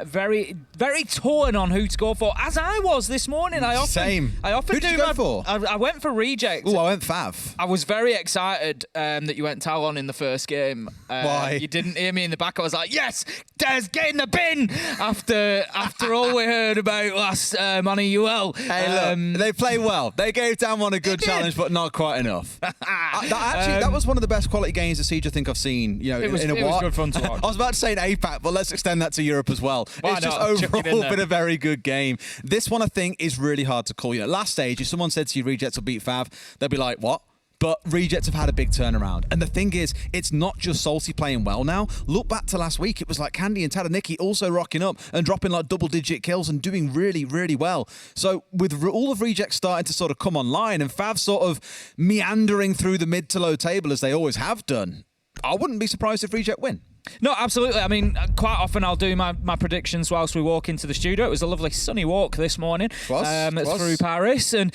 Very, very torn on who to go for, as I was this morning. I often Who did you go for? I went for Reject. Oh, I went FAV. I was very excited that you went Talon in the first game. Why? You didn't hear me in the back. I was like, yes, Des, get in the bin after all we heard about last on EUL. Hey, look, they played well. They gave Damwon a good challenge, but not quite enough. That was one of the best quality games of Siege I think I've seen. In a while. It was good fun to watch. I was about to say in APAC, but let's extend that to Europe as well. Why it's just not? overall been a very good game. This one I think is really hard to call. Last stage, if someone said to you Rejects will beat FAV, they'd be like, what? But Rejects have had a big turnaround. And the thing is, it's not just Salty playing well now. Look back to last week. It was like Candy and Tadaniki also rocking up and dropping like double-digit kills and doing really, really well. So with all of Rejects starting to sort of come online and FAV sort of meandering through the mid to low table as they always have done, I wouldn't be surprised if Reject win. No, absolutely. I mean, quite often I'll do my predictions whilst we walk into the studio. It was a lovely sunny walk this morning through Paris. And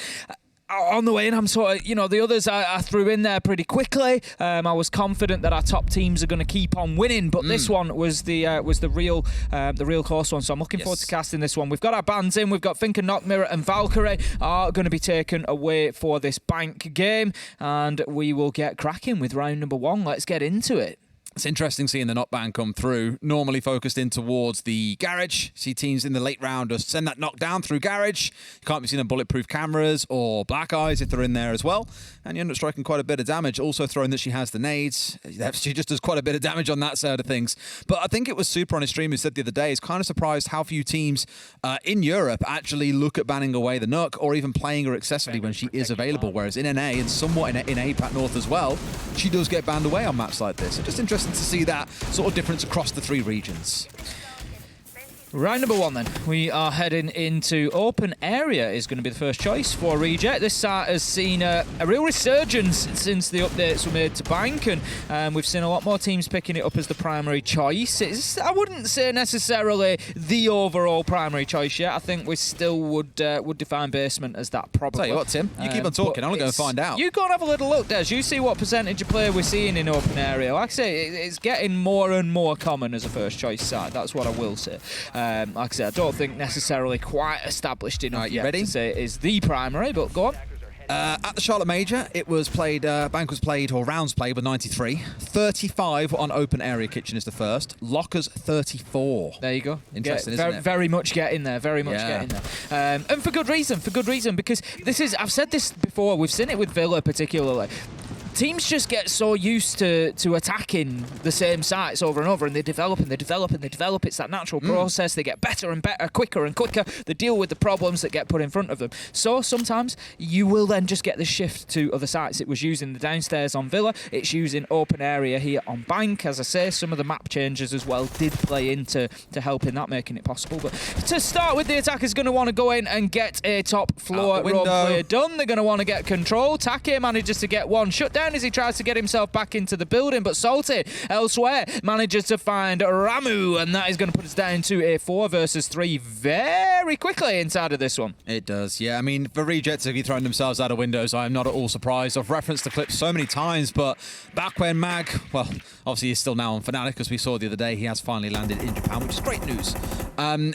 on the way in, I'm sort of, the others I threw in there pretty quickly. I was confident that our top teams are going to keep on winning, but this one was the real close one. So I'm looking forward to casting this one. We've got our bands in. We've got Finker, Knockmirror, and Valkyrie are going to be taken away for this bank game, and we will get cracking with round number 1. Let's get into it. It's interesting seeing the knockban come through, normally focused in towards the garage. See teams in the late round just send that knockdown through garage. You can't be seeing them bulletproof cameras or black eyes if they're in there as well. And you end up striking quite a bit of damage. Also throwing that she has the nades. She just does quite a bit of damage on that side of things. But I think it was Super on his stream who said the other day, he's kind of surprised how few teams in Europe actually look at banning away the Nook or even playing her excessively when she is available. Whereas in NA and somewhat in APAC North as well, she does get banned away on maps like this. So just interesting to see that sort of difference across the 3 regions. Round number 1 then. We are heading into open area is going to be the first choice for Reject. This site has seen a real resurgence since the updates were made to Bank, and we've seen a lot more teams picking it up as the primary choice. I wouldn't say necessarily the overall primary choice yet. I think we still would define basement as that probably. Tell you what, Tim, you keep on talking. I'm going to go and find out. You go and have a little look, Des. You see what percentage of play we're seeing in open area. Like I say, it's getting more and more common as a first choice site. That's what I will say. Like I said, I don't think necessarily quite established enough yet to say it is the primary, but go on. At the Charlotte Major, it was played, Bank was played, or rounds played with 93. 35 on open area kitchen is the first. Lockers 34. There you go. Interesting, isn't it? Very much getting there, getting there. And for good reason, because this is, I've said this before, we've seen it with Villa particularly. Teams just get so used to attacking the same sites over and over, and they develop. It's that natural process. They get better and better, quicker and quicker. They deal with the problems that get put in front of them. So sometimes you will then just get the shift to other sites. It was using the downstairs on Villa. It's using open area here on Bank. As I say, some of the map changes as well did play into helping that, making it possible. But to start with, the attacker's going to want to go in and get a top floor role player done. They're going to want to get control. Take manages to get one shut down as he tries to get himself back into the building, but Salty elsewhere manages to find Ramu, and that is going to put us down to a 4 versus 3 very quickly inside of this one. It does, yeah. I mean, for Rejects to be throwing themselves out of windows, I am not at all surprised. I've referenced the clip so many times, but back when Mag, well, obviously he's still now on Fnatic, because we saw the other day he has finally landed in Japan, which is great news.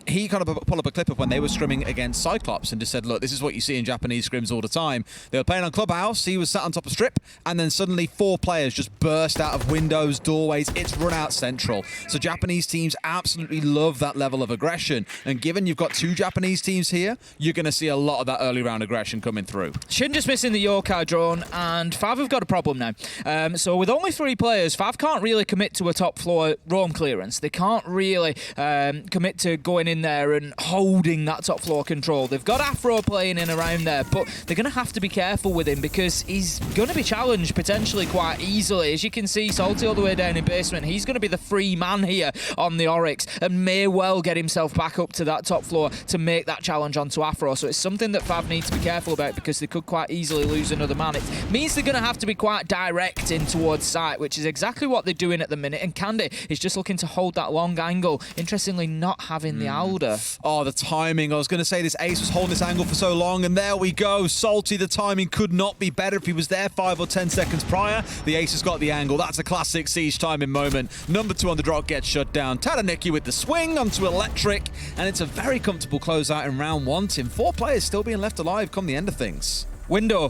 He kind of pulled up a clip of when they were scrimming against Cyclops and just said, look, this is what you see in Japanese scrims all the time. They were playing on Clubhouse, he was sat on top of Strip, and then suddenly 4 players just burst out of windows, doorways. It's run out central. So Japanese teams absolutely love that level of aggression. And given you've got 2 Japanese teams here, you're going to see a lot of that early round aggression coming through. Shin just missing the Yokai drone, and FAV have got a problem now. So with only 3 players, FAV can't really commit to a top floor roam clearance. They can't really commit to going in there and holding that top floor control. They've got Afro playing in around there, but they're going to have to be careful with him because he's going to be challenged potentially quite easily. As you can see, Salty all the way down in basement. He's going to be the free man here on the Oryx and may well get himself back up to that top floor to make that challenge onto Afro. So it's something that FAV need to be careful about because they could quite easily lose another man. It means they're going to have to be quite direct in towards site, which is exactly what they're doing at the minute. And Candy is just looking to hold that long angle. Interestingly, not having the Alder. Oh, the timing. I was going to say this ace was holding this angle for so long, and there we go. Salty, the timing could not be better. If he was there 5 or 10 seconds prior, the ace has got the angle. That's a classic Siege timing moment. Number 2 on the drop gets shut down. Tadaniki with the swing onto Electric, and it's a very comfortable closeout in round 1. Team 4 players still being left alive come the end of things. Window,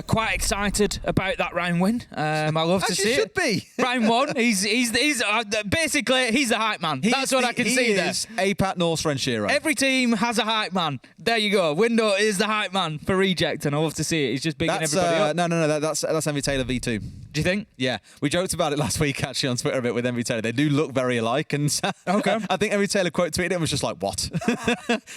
quite excited about that round win. I love to see it. Should be. Round 1, he's basically he's the hype man. That's what I can see there. He is APAC North's Renshiro. Every team has a hype man. There you go. Window is the hype man for Reject, and I love to see it. He's just bigging everybody up. No. That's Envy Taylor V2. Do you think? Yeah, we joked about it last week actually on Twitter a bit with Envy Taylor. They do look very alike, and okay. I think Envy Taylor quote tweeted it and was just like, "What?"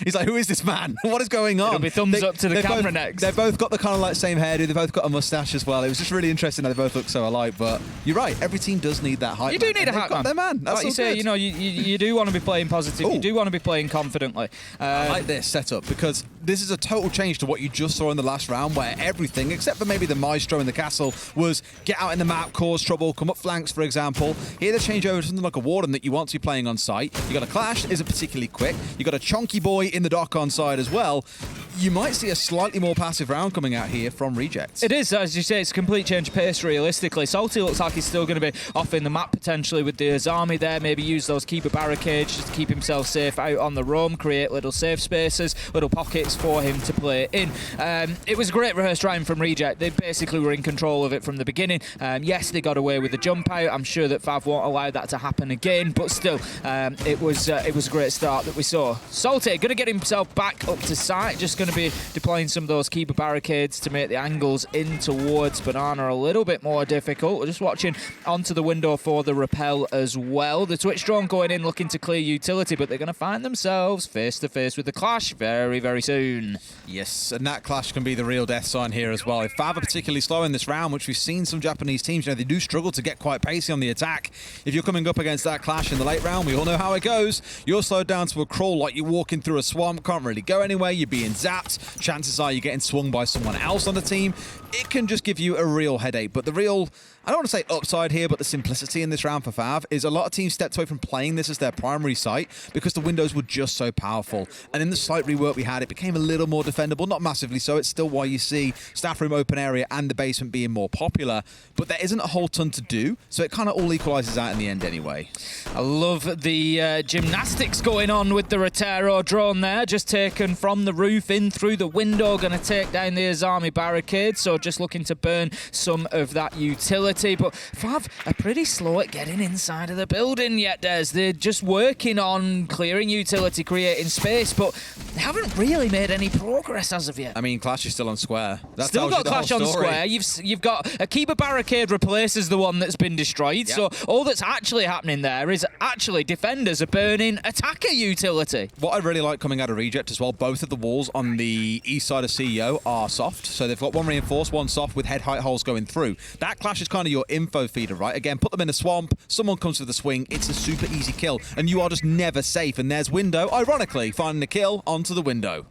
He's like, "Who is this man? What is going on?" It'll be thumbs up to the camera next. They've both got the kind of like same hairdo. They've both got a mustache as well. It was just really interesting how they both look so alike. But you're right. Every team does need that hype. You do need a hype man. Their man. That's like you say, good. you do want to be playing positive. Ooh. You do want to be playing confidently. I like this setup because this is a total change to what you just saw in the last round, where everything, except for maybe the Maestro in the castle, was get out in the map, cause trouble, come up flanks, for example. Here they change over to something like a Warden that you want to be playing on site. You got a Clash, isn't particularly quick. You got a Chonky Boy in the dock on side as well. You might see a slightly more passive round coming out here from Reject. It is, as you say, it's a complete change of pace realistically. Salty looks like he's still going to be off in the map potentially with the Azami there, maybe use those keeper barricades just to keep himself safe out on the roam, create little safe spaces, little pockets for him to play in. It was a great rehearsed round from Reject. They basically were in control of it from the beginning. Yes, they got away with the jump out. I'm sure that FAV won't allow that to happen again, but still, it was a great start that we saw. Salty going to get himself back up to sight, just going to be deploying some of those keeper barricades to make the angles in towards Banana a little bit more difficult. We're just watching onto the window for the repel as well. The Twitch drone going in looking to clear utility, but they're going to find themselves face to face with the Clash very, very soon. Yes, and that Clash can be the real death sign here as well. If FAV are particularly slow in this round, which we've seen some Japanese teams, they do struggle to get quite pacey on the attack. If you're coming up against that Clash in the late round, we all know how it goes. You're slowed down to a crawl like you're walking through a swamp, can't really go anywhere, you're being zapped. Chances are you're getting swung by someone else on the team. It can just give you a real headache. But the real, I don't want to say upside here, but the simplicity in this round for FAV is a lot of teams stepped away from playing this as their primary site because the windows were just so powerful. And in the slight rework we had, it became a little more defendable, not massively so. It's still why you see staff room, open area, and the basement being more popular. But there isn't a whole ton to do, so it kind of all equalizes out in the end anyway. I love the gymnastics going on with the Rotero drone there, just taken from the roof in through the window, going to take down the Azami barricade, so just looking to burn some of that utility. But FAV are pretty slow at getting inside of the building yet, Des. They're just working on clearing utility, creating space, but they haven't really made any progress as of yet. I mean, Clash is still on square. That still got Clash on square. You've got a keeper barricade replaces the one that's been destroyed, yep. So all that's actually happening there is actually defenders are burning attacker utility. What I really like coming out of Reject as well, both of the walls on the east side of CEO are soft, so they've got one reinforced, one soft with head height holes going through. That Clash is kind of your info feeder, right? Again, put them in a swamp, someone comes with a swing, it's a super easy kill, and you are just never safe. And there's Window, ironically, finding the kill onto the window.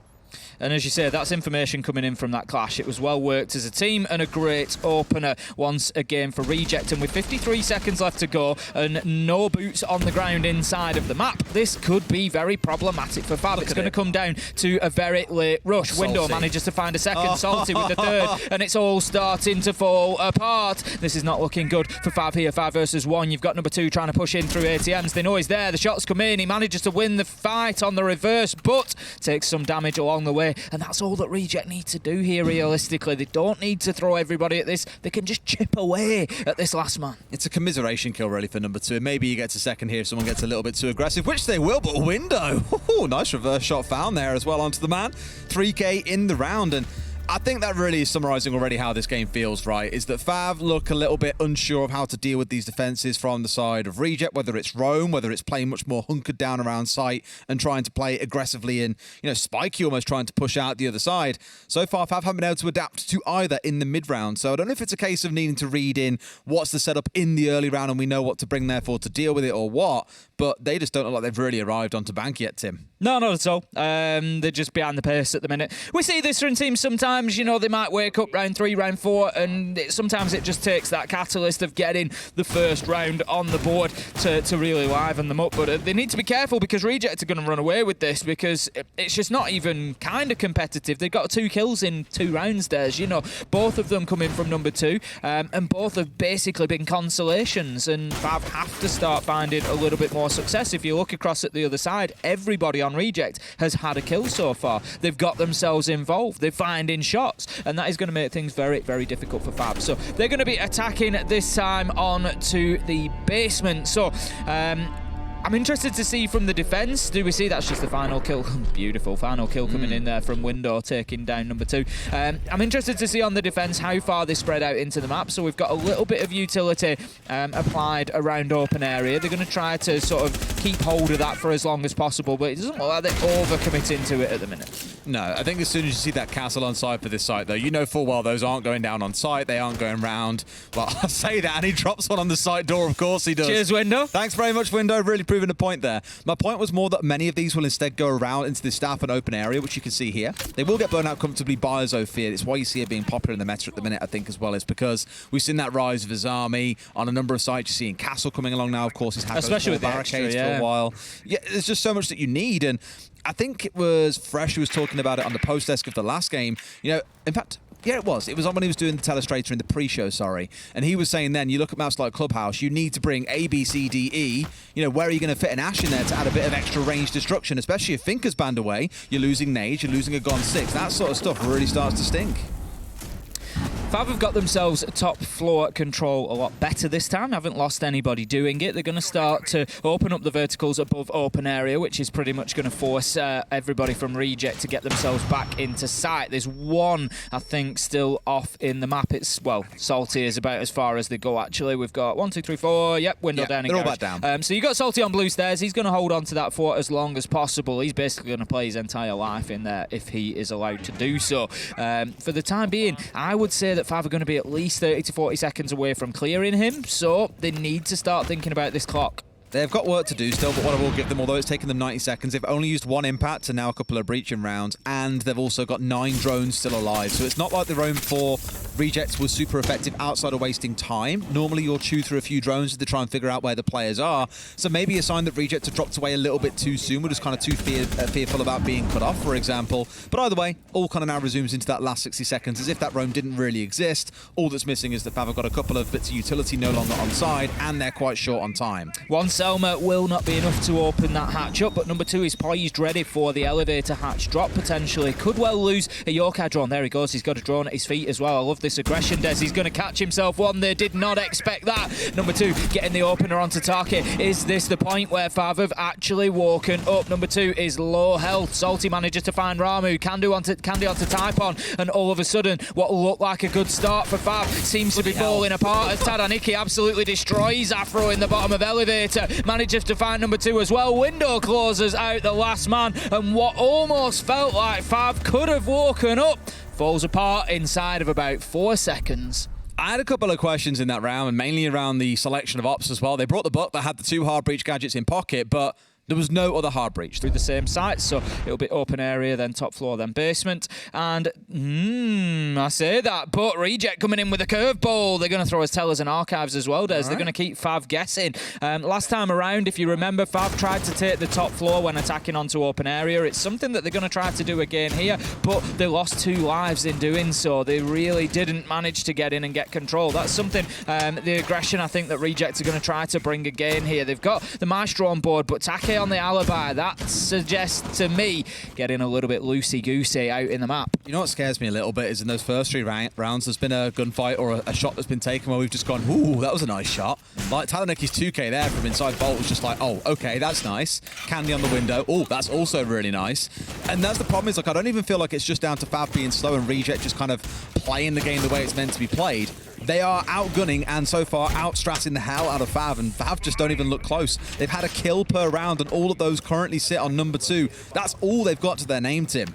And as you say, that's information coming in from that Clash. It was well worked as a team and a great opener once again for Reject. And with 53 seconds left to go and no boots on the ground inside of the map, this could be very problematic for FAV. It's going to come down to a very late rush. Salty. Window manages to find a second, Salty with the third, and it's all starting to fall apart. This is not looking good for FAV here. 5 versus 1. You've got number 2 trying to push in through ATMs. They know he's there. The shots come in. He manages to win the fight on the reverse, but takes some damage along the way. And that's all that Reject need to do here realistically. They don't need to throw everybody at this. They can just chip away at this last man. It's a commiseration kill really for number 2. Maybe he gets a second here if someone gets a little bit too aggressive, which they will, but Window. Ooh, nice reverse shot found there as well onto the man. 3K in the round, and I think that really is summarising already how this game feels, right? Is that FAV look a little bit unsure of how to deal with these defences from the side of Reject, whether it's roam, whether it's playing much more hunkered down around site and trying to play aggressively and, spiky almost trying to push out the other side. So far, FAV haven't been able to adapt to either in the mid-round. So I don't know if it's a case of needing to read in what's the setup in the early round and we know what to bring therefore to deal with it or what, but they just don't look like they've really arrived onto bank yet, Tim. No, not at all. They're just behind the pace at the minute. We see this from teams sometimes, you know, they might wake up round 3, round 4, and sometimes it just takes that catalyst of getting the first round on the board to really liven them up. But they need to be careful because Reject are going to run away with this because it's just not even kind of competitive. They've got 2 kills in 2 rounds, Des. You know, both of them coming from number 2, and both have basically been consolations, and FAV have to start finding a little bit more success. If you look across at the other side, everybody on Reject has had a kill so far. They've got themselves involved. They're finding shots, and that is going to make things very, very difficult for FAV. So they're going to be attacking this time on to the basement. So I'm interested to see from the defense. Do we see that's just the final kill? Beautiful final kill coming in there from Window, taking down number 2. I'm interested to see on the defense how far they spread out into the map. So we've got a little bit of utility applied around open area. They're going to try to sort of keep hold of that for as long as possible, but it doesn't look like they're over-committing to it at the minute. No, I think as soon as you see that castle on site for this site, though, you know full well those aren't going down on site. They aren't going round. Well, I say that, and he drops one on the site door. Of course he does. Cheers, Window. Thanks very much, Window. Really proving a point there. My point was more that many of these will instead go around into the staff and open area, which you can see here. They will get burnt out comfortably by Zofia. It's why you see it being popular in the meta at the minute, I think, as well, is because we've seen that rise of his army on a number of sites. You're seeing Castle coming along now, of course. He's had especially with the barricades extra, for a while. Yeah, there's just so much that you need, and I think it was Fresh who was talking about it on the post desk of the last game. You know, in fact, yeah, it was. It was on when he was doing the telestrator in the pre-show, sorry. And he was saying then, you look at maps like Clubhouse, you need to bring A, B, C, D, E. You know, where are you going to fit an Ash in there to add a bit of extra range destruction? Especially if Finker's banned away, you're losing Nade, you're losing a Gon 6. That sort of stuff really starts to stink. FAV have got themselves top floor control a lot better this time. Haven't lost anybody doing it. They're going to start to open up the verticals above open area, which is pretty much going to force everybody from Reject to get themselves back into sight. There's one, I think, still off in the map. It's, well, Salty is about as far as they go, actually. We've got 1, 2, 3, 4. Yep, Window down. They're all back down. So you got Salty on blue stairs. He's going to hold on to that fort as long as possible. He's basically going to play his entire life in there if he is allowed to do so. For the time being, I would say that FAV are going to be at least 30 to 40 seconds away from clearing him, so they need to start thinking about this clock. They've got work to do still, but what I will give them, although it's taken them 90 seconds, they've only used 1 impact and now a couple of breaching rounds, and they've also got 9 drones still alive. So it's not like the roam for Rejects was super effective outside of wasting time. Normally you'll chew through a few drones to try and figure out where the players are. So maybe a sign that Rejects have dropped away a little bit too soon. We're just kind of too fearful about being cut off, for example. But either way, all kind of now resumes into that last 60 seconds as if that roam didn't really exist. All that's missing is that FAV have got a couple of bits of utility no longer on side, and they're quite short on time. One Selma will not be enough to open that hatch up, but number 2 is poised, ready for the elevator hatch drop, potentially. Could well lose a Yokai drone. There he goes. He's got a drone at his feet as well. I love this aggression, Des. He's going to catch himself one. They did not expect that. Number 2 getting the opener onto Tarki. Is this the point where FAV have actually woken up? Number 2 is low health. Salty manages to find Ramu. Candy onto Typon, and all of a sudden, what looked like a good start for FAV seems to be falling apart as Tadaniki absolutely destroys Afro in the bottom of elevator. Manages to find number 2 as well. Window closes out the last man, and what almost felt like FAV could have woken up falls apart inside of about 4 seconds. I had a couple of questions in that round, and mainly around the selection of ops as well. They brought the buck that had the 2 hard breach gadgets in pocket, but there was no other hard breach. Through the same site, so it'll be open area, then top floor, then basement. And, I say that, but Reject coming in with a curveball. They're going to throw us tellers and archives as well, Des. They're going to keep FAV guessing. Last time around, if you remember, FAV tried to take the top floor when attacking onto open area. It's something that they're going to try to do again here, but they lost 2 lives in doing so. They really didn't manage to get in and get control. That's something, the aggression I think that Reject are going to try to bring again here. They've got the Maestro on board, but Take on the alibi, that suggests to me getting a little bit loosey-goosey out in the map. You know what scares me a little bit is in those first 3 rounds, there's been a gunfight or a shot that's been taken where we've just gone, ooh, that was a nice shot. Like Talaniki's 2k there from inside Vault was just like, oh, okay, that's nice. Candy on the window, oh, that's also really nice. And that's the problem is, like, I don't even feel like it's just down to FAV being slow and Reject just kind of playing the game the way it's meant to be played. They are outgunning and so far outstratting the hell out of FAV, and FAV just don't even look close. They've had a kill per round, and all of those currently sit on number 2. That's all they've got to their name, Tim.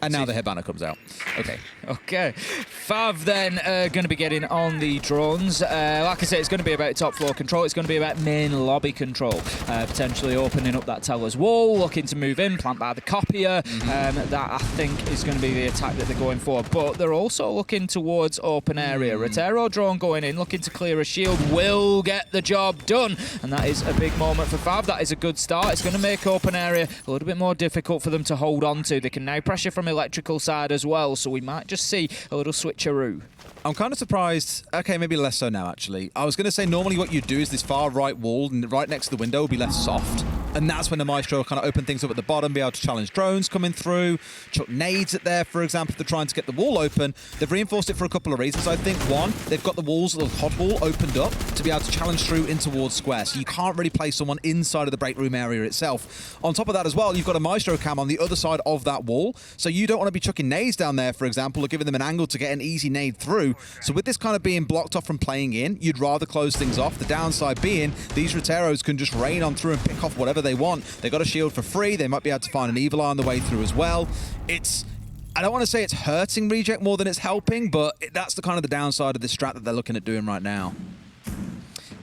And now the headbanner comes out. Okay. Okay. FAV then going to be getting on the drones. Like I said, it's going to be about top floor control. It's going to be about main lobby control. Potentially opening up that teller's wall, looking to move in, plant by the copier. That, I think, is going to be the attack that they're going for. But they're also looking towards open area. Rotero drone going in, looking to clear a shield, will get the job done. And that is a big moment for FAV. That is a good start. It's going to make open area a little bit more difficult for them to hold on to. They can now pressure from electrical side as well. So we might just see a little switcheroo. I'm kind of surprised. Okay, maybe less so now, actually. I was going to say normally what you'd do is this far right wall and right next to the window will be left soft. And that's when the Maestro kind of open things up at the bottom, be able to challenge drones coming through, chuck nades at there, for example, if they're trying to get the wall open. They've reinforced it for a couple of reasons. I think, one, they've got the walls, the hot wall opened up to be able to challenge through in towards square. So you can't really play someone inside of the break room area itself. On top of that as well, you've got a Maestro cam on the other side of that wall. So you don't want to be chucking nades down there, for example, or giving them an angle to get an easy nade through. So with this kind of being blocked off from playing in, you'd rather close things off. The downside being these Roteros can just rain on through and pick off whatever they want. They got a shield for free. They might be able to find an Evil Eye on the way through as well. I don't want to say it's hurting Reject more than it's helping, but that's the kind of the downside of this strat that they're looking at doing right now.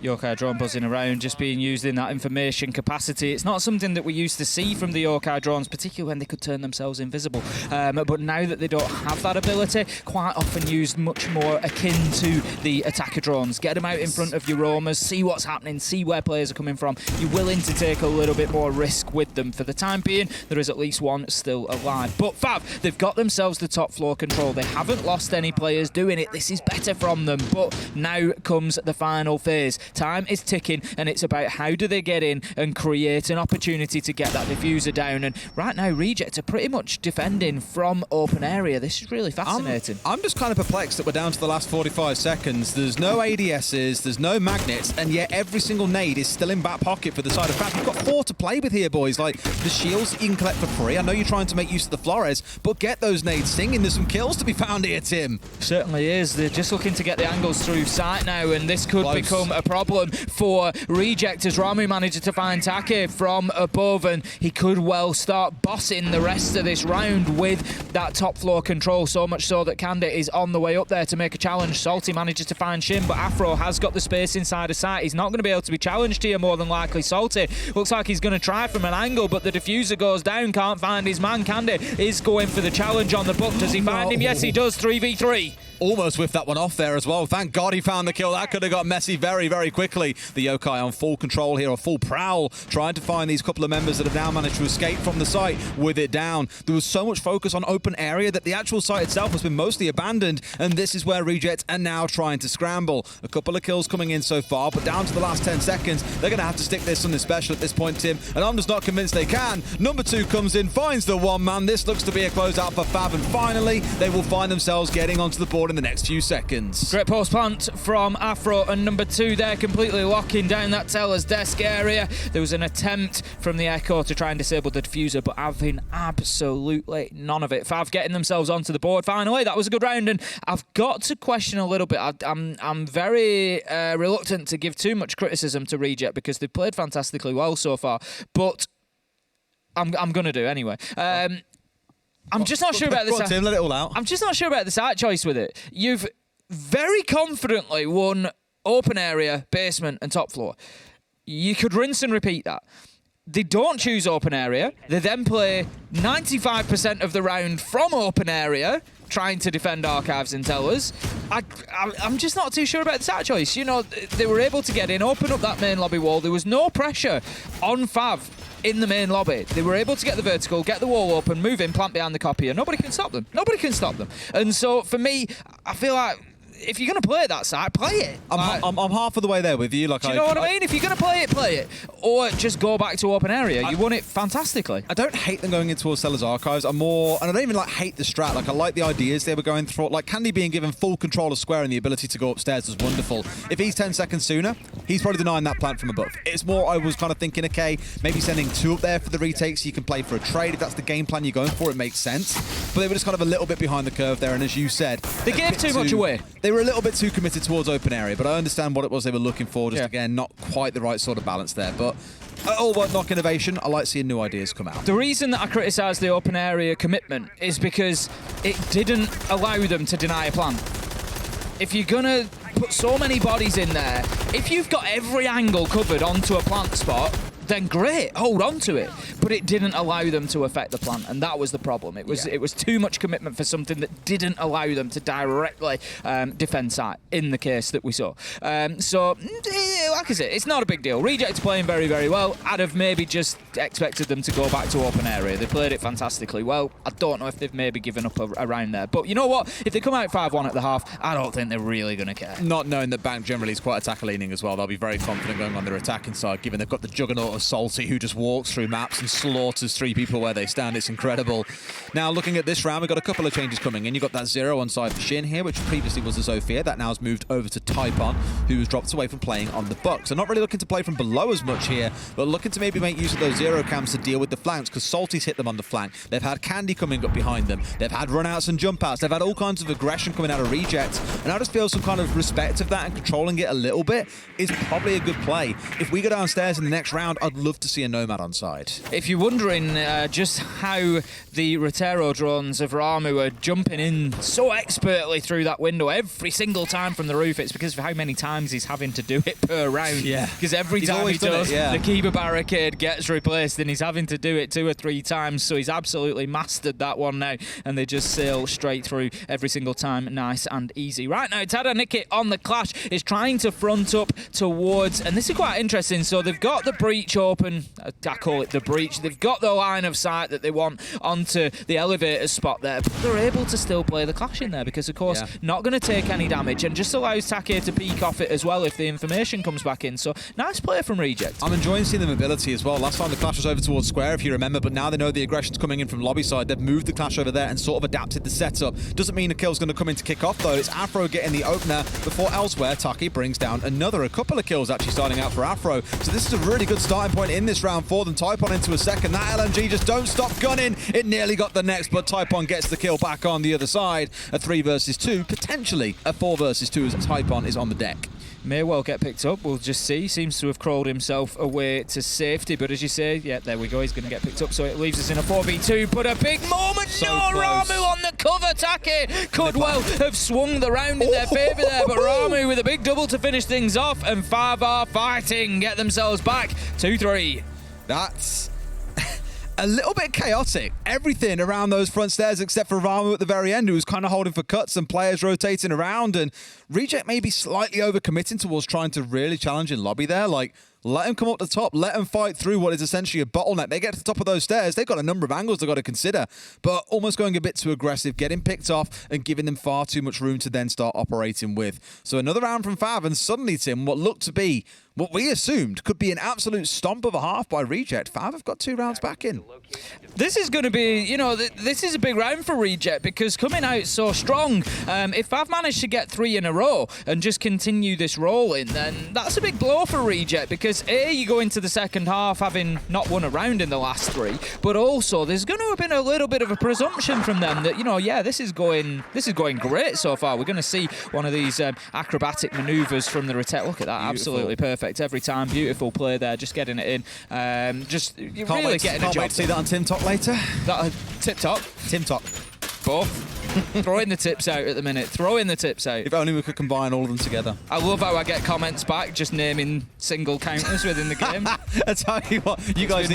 Yokai drone buzzing around, just being used in that information capacity. It's not something that we used to see from the Yokai drones, particularly when they could turn themselves invisible. But now that they don't have that ability, quite often used much more akin to the attacker drones. Get them out in front of your roamers, see what's happening, see where players are coming from. You're willing to take a little bit more risk with them. For the time being, there is at least one still alive. But FAV, they've got themselves the top floor control. They haven't lost any players doing it. This is better from them. But now comes the final phase. Time is ticking, and it's about how do they get in and create an opportunity to get that diffuser down. And right now, Reject are pretty much defending from open area. This is really fascinating. I'm just kind of perplexed that we're down to the last 45 seconds. There's no ADSs, there's no magnets, and yet every single nade is still in back pocket for the side of FAV. You've got 4 to play with here, boys. Like, the shields you can collect for free. I know you're trying to make use of the Flores, but get those nades singing. There's some kills to be found here, Tim. Certainly is. They're just looking to get the angles through sight now, and this could become a problem for Reject as Ramu manages to find Take from above, and he could well start bossing the rest of this round with that top floor control, so much so that Candid is on the way up there to make a challenge. Salty manages to find Shin, but Afro has got the space inside of sight. He's not going to be able to be challenged here, more than likely. Salty looks like he's going to try from an angle, but the diffuser goes down, can't find his man. Candid is going for the challenge on the book. Does he find him? Yes, he does. 3v3. Almost whiffed that one off there as well. Thank God he found the kill. That could have got messy very, very quickly. The Yokai on full control here, a full prowl, trying to find these couple of members that have now managed to escape from the site with it down. There was so much focus on open area that the actual site itself has been mostly abandoned, and this is where Reject are now trying to scramble. A couple of kills coming in so far, but down to the last 10 seconds, they're going to have to stick this something special at this point, Tim, and I'm just not convinced they can. Number 2 comes in, finds the one man. This looks to be a closeout for FAV, and finally, they will find themselves getting onto the board in the next few seconds. Great post plant from Afro, and number 2 there completely locking down that teller's desk area. There was an attempt from the Echo to try and disable the diffuser, but having absolutely none of it. FAV getting themselves onto the board finally. That was a good round, and I've got to question a little bit. I'm very reluctant to give too much criticism to Reject because they've played fantastically well so far, but I'm going to do anyway. I'm just not sure about this. Tim, let it all out. I'm just not sure about the site choice with it. You've very confidently won open area, basement, and top floor. You could rinse and repeat that. They don't choose open area. They then play 95% of the round from open area, trying to defend archives and tellers. I'm just not too sure about the site choice. You know, they were able to get in, open up that main lobby wall. There was no pressure on FAV in the main lobby. They were able to get the vertical, get the wall open, move in, plant behind the copier. Nobody can stop them. Nobody can stop them. And so, for me, I feel like if you're going to play that side, play it. I'm half of the way there with you. Like, do you know what I mean? If you're going to play it. Or just go back to open area. You won it fantastically. I don't hate them going in towards Sellers Archives. And I don't even hate the strat. Like, I like the ideas they were going through. Like, Candy being given full control of Square and the ability to go upstairs was wonderful. If he's 10 seconds sooner, he's probably denying that plant from above. It's more, I was kind of thinking, okay, maybe sending 2 up there for the retake so you can play for a trade. If that's the game plan you're going for, it makes sense. But they were just kind of a little bit behind the curve there. And as you said, they gave too much away. They were a little bit too committed towards open area, but I understand what it was they were looking for. Just again, not quite the right sort of balance there. But all about knock innovation. I like seeing new ideas come out. The reason that I criticise the open area commitment is because it didn't allow them to deny a plant. If you're going to put so many bodies in there, if you've got every angle covered onto a plant spot, then great, hold on to it. But it didn't allow them to affect the plant, and that was the problem. It was too much commitment for something that didn't allow them to directly defend site in the case that we saw. So, like I said, it's not a big deal. Reject playing very, very well. I'd have maybe just expected them to go back to open area. They played it fantastically well. I don't know if they've maybe given up around there. But you know what? If they come out 5-1 at the half, I don't think they're really going to care. Not knowing that Bank generally is quite attacker-leaning as well. They'll be very confident going on their attacking side, given they've got the juggernaut of Salty, who just walks through maps and slaughters 3 people where they stand. It's incredible. Now, looking at this round, we've got a couple of changes coming in. You've got that 0 on side for Shin here, which previously was a Zofia. That now has moved over to Typon, who was dropped away from playing on the Bucks. So not really looking to play from below as much here, but looking to maybe make use of those 0 cams to deal with the flanks, because Salty's hit them on the flank. They've had Candy coming up behind them. They've had run-outs and jump-outs. They've had all kinds of aggression coming out of Reject, and I just feel some kind of respect of that and controlling it a little bit is probably a good play. If we go downstairs in the next round, I'd love to see a Nomad on side. If you're wondering just how the Rotero drones of Ramu are jumping in so expertly through that window every single time from the roof, it's because of how many times he's having to do it per round. Yeah. Because every time he does, the Kiba barricade gets replaced and he's having to do it 2 or 3 times, so he's absolutely mastered that one now, and they just sail straight through every single time, nice and easy. Right now, Tada Nikit on the Clash is trying to front up towards, and this is quite interesting, so they've got the breach open, I call it the breach, they've got the line of sight that they want onto the elevator spot there, but they're able to still play the Clash in there because, of course, not going to take any damage, and just allows Take to peek off it as well if the information comes back in. So nice play from Reject. I'm enjoying seeing the mobility as well. Last time the Clash was over towards Square, if you remember, but now they know the aggression's coming in from lobby side. They've moved the Clash over there and sort of adapted the setup. Doesn't mean a kill's going to come in to kick off, though. It's Afro getting the opener before elsewhere Taki brings down a couple of kills actually starting out for Afro. So this is a really good starting point in this round for them. Typon into a second. That LMG just don't stop gunning. It nearly got the next, but Typon gets the kill back on the other side. A 3 versus 2, potentially a 4 versus 2 as Typon is on the deck. May well get picked up, we'll just see. Seems to have crawled himself away to safety, but as you say, yeah, there we go, he's going to get picked up, so it leaves us in a 4v2, but a big moment, so Ramu on the cover, Take could well have swung the round in their favour there, but Ramu with a big double to finish things off, and FAV are fighting, get themselves back 2-3. That's a little bit chaotic. Everything around those front stairs except for Ramu at the very end, who was kind of holding for cuts and players rotating around, and Reject maybe slightly overcommitting towards trying to really challenge in lobby there. Like, let him come up the top, let him fight through what is essentially a bottleneck. They get to the top of those stairs, they've got a number of angles they've got to consider, but almost going a bit too aggressive, getting picked off and giving them far too much room to then start operating with. So another round from FAV, and suddenly, Tim, what looked to be, what we assumed could be an absolute stomp of a half by Reject, FAV have got 2 rounds back in. This is going to be, you know, this is a big round for Reject because coming out so strong, if FAV managed to get 3 in a row and just continue this rolling, then that's a big blow for Reject because A, you go into the second half having not won a round in the last 3, but also there's going to have been a little bit of a presumption from them that, you know, yeah, this is going great so far. We're going to see one of these acrobatic manoeuvres from the Retec. Look at that, beautiful. Absolutely perfect every time. Beautiful play there, just getting it in. Just really getting a job. Can't wait to see that on Tim Top later. That Tip Top? Tim Top. Both. Throwing the tips out at the minute. Throwing the tips out. If only we could combine all of them together. I love how I get comments back just naming single counters within the game. I tell you what, you guys